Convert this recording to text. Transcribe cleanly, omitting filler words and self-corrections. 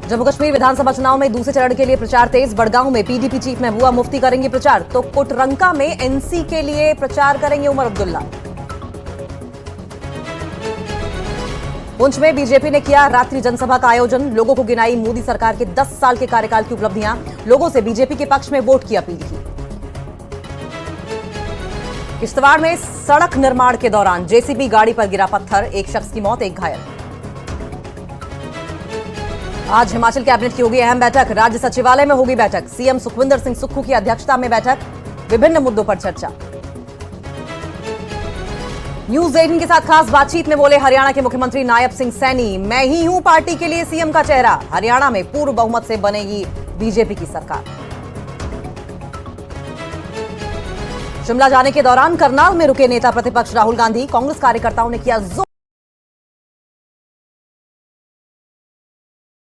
जम्मू कश्मीर विधानसभा चुनाव में दूसरे चरण के लिए प्रचार तेज। बड़गांव में पीडीपी चीफ महबूबा मुफ्ती करेंगे प्रचार, तो कोटरंका में एनसी के लिए प्रचार करेंगे उमर अब्दुल्ला। पुंछ में बीजेपी ने किया रात्रि जनसभा का आयोजन, लोगों को गिनाई मोदी सरकार के 10 साल के कार्यकाल की उपलब्धियां, लोगों से बीजेपी के पक्ष में वोट की अपील की। किश्तवाड़ में सड़क निर्माण के दौरान जेसीबी गाड़ी पर गिरा पत्थर, एक शख्स की मौत, एक घायल। आज हिमाचल कैबिनेट की होगी अहम बैठक, राज्य सचिवालय में होगी बैठक, सीएम सुखविंदर सिंह सुक्खू की अध्यक्षता में बैठक, विभिन्न मुद्दों पर चर्चा। न्यूज 18 के साथ खास बातचीत में बोले हरियाणा के मुख्यमंत्री नायब सिंह सैनी, मैं ही हूं पार्टी के लिए सीएम का चेहरा, हरियाणा में पूर्ण बहुमत से बनेगी बीजेपी की सरकार। शिमला जाने के दौरान करनाल में रुके नेता प्रतिपक्ष राहुल गांधी, कांग्रेस कार्यकर्ताओं ने किया